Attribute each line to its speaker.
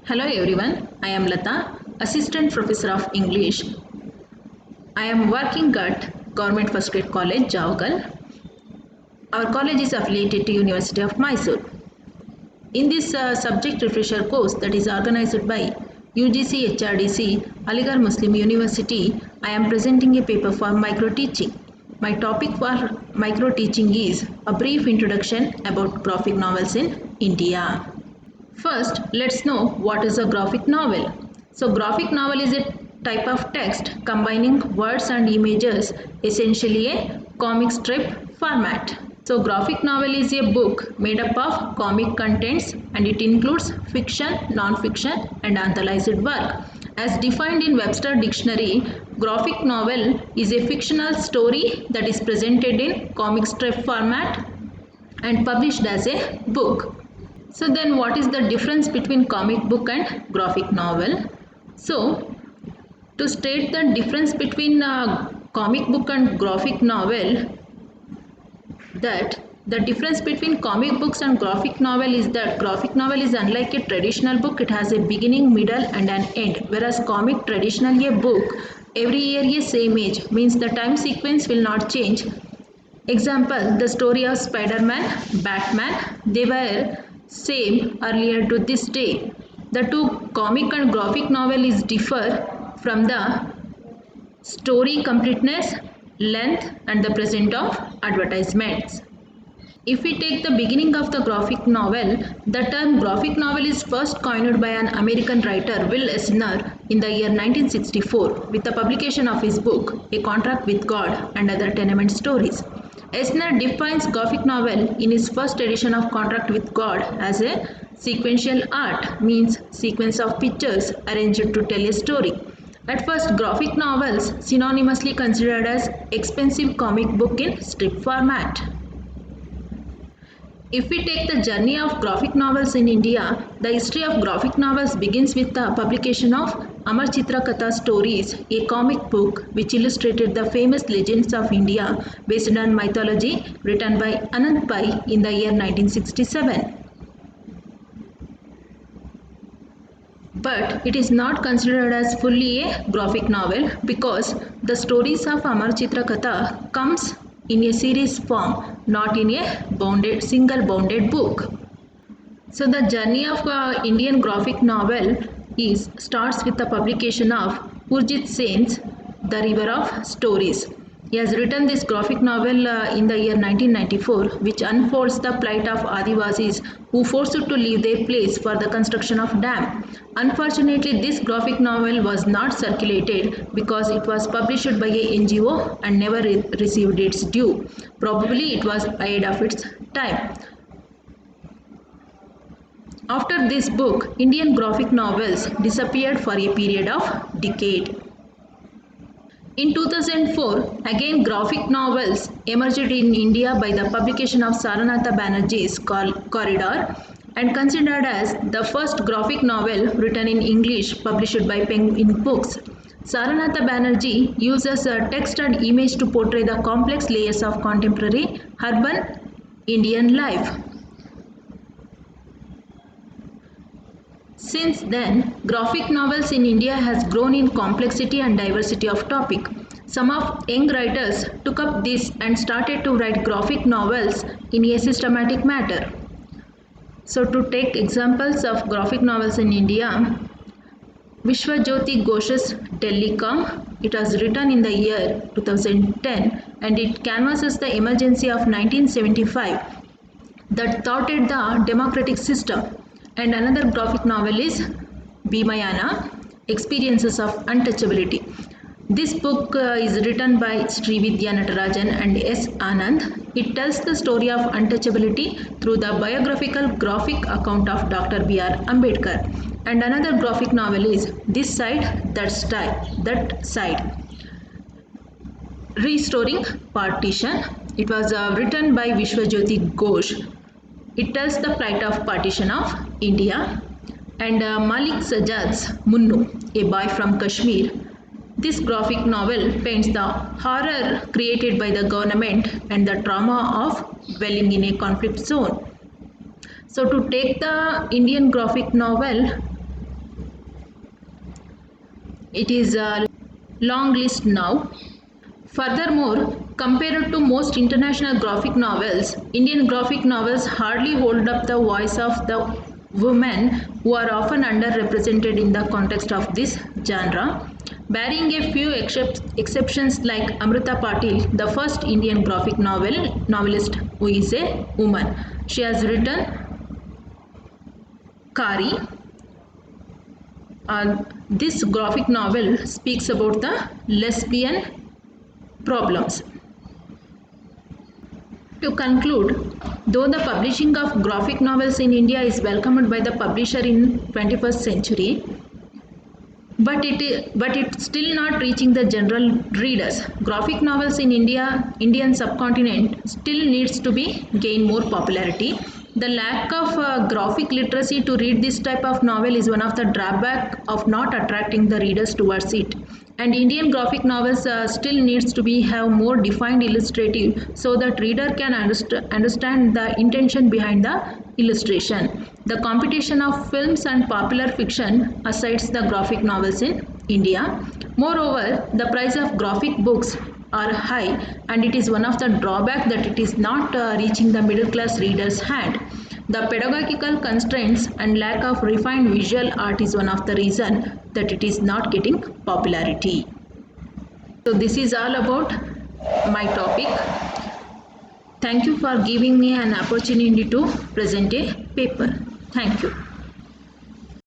Speaker 1: Hello everyone, I am Lata, Assistant Professor of English. I am working at Government First Grade College, Javagal. Our college is affiliated to University of Mysore. In this subject refresher course that is organized by UGC HRDC, Aligarh Muslim University, I am presenting a paper for micro teaching. My topic for micro teaching is a brief introduction about graphic novels in India. First, let's know what is a graphic novel. So, graphic novel is a type of text combining words and images, essentially a comic strip format. So, graphic novel is a book made up of comic contents and it includes fiction, non-fiction and antholoized work. As defined in Webster Dictionary, graphic novel is a fictional story that is presented in comic strip format and published as a book. So then what is the difference between comic book and graphic novel? So to state the difference between comic book and graphic novel, that the difference between comic books and graphic novel is that graphic novel is unlike a traditional book, it has a beginning, middle and an end, whereas comic traditionally a book every year a same age, means the time sequence will not change. Example, the story of Spider-Man, Batman, they were same earlier to this day. The two comic and graphic novels differ from the story completeness, length and the present of advertisements. If we take the beginning of the graphic novel, the term graphic novel is first coined by an American writer, Will Eisner, in the year 1964 with the publication of his book, A Contract with God and Other Tenement Stories. Eisner defines graphic novel in his first edition of Contract with God as a sequential art, means sequence of pictures arranged to tell a story. At first, graphic novels synonymously considered as expensive comic book in strip format. If we take the journey of graphic novels in India, the history of graphic novels begins with the publication of Amar Chitra Katha Stories, a comic book which illustrated the famous legends of India based on mythology, written by Anant Pai in the year 1967. But it is not considered as fully a graphic novel because the stories of Amar Chitra Katha comes in a series form, not in a single bounded book. So the journey of Indian graphic novel starts with the publication of Urjit Sen's The River of Stories. He has written this graphic novel in the year 1994, which unfolds the plight of Adivasis who forced to leave their place for the construction of dam. Unfortunately, this graphic novel was not circulated because it was published by a NGO and never received its due. Probably it was ahead of its time. After this book, Indian graphic novels disappeared for a period of decade. In 2004, again graphic novels emerged in India by the publication of Saranatha Banerjee's Corridor and considered as the first graphic novel written in English published by Penguin Books. Saranatha Banerjee uses text and image to portray the complex layers of contemporary urban Indian life. Since then, graphic novels in India has grown in complexity and diversity of topic. Some of young writers took up this and started to write graphic novels in a systematic manner. So to take examples of graphic novels in India, Vishwajyoti Ghosh's Delhi Come, it was written in the year 2010 and it canvasses the emergency of 1975 that thwarted the democratic system. And another graphic novel is Bhimayana, Experiences of Untouchability. This book is written by Srividya Natarajan and S. Anand. It tells the story of untouchability through the biographical graphic account of Dr. B.R. Ambedkar. And another graphic novel is This Side, That Side. Restoring Partition. It was written by Vishwajyoti Ghosh. It tells the plight of partition of India. And Malik Sajad's Munnu, a boy from Kashmir. This graphic novel paints the horror created by the government and the trauma of dwelling in a conflict zone. So to take the Indian graphic novel, It is a long list now. Furthermore, compared to most international graphic novels, Indian graphic novels hardly hold up the voice of the women who are often underrepresented in the context of this genre. Barring a few exceptions like Amrita Patil, the first Indian graphic novelist who is a woman. She has written Kari. This graphic novel speaks about the lesbian problems. To conclude, though the publishing of graphic novels in India is welcomed by the publisher in 21st century, but it's still not reaching the general readers. Graphic novels in Indian subcontinent still needs to be gain more popularity. The lack of graphic literacy to read this type of novel is one of the drawback of not attracting the readers towards it. And Indian graphic novels still needs to be have more defined illustrative so that reader can understand the intention behind the illustration. The competition of films and popular fiction asides the graphic novels in India. Moreover, the price of graphic books are high and it is one of the drawback that it is not reaching the middle class reader's hand. The pedagogical constraints and lack of refined visual art is one of the reason that it is not getting popularity. So this is all about my topic. Thank you for giving me an opportunity to present a paper. Thank you.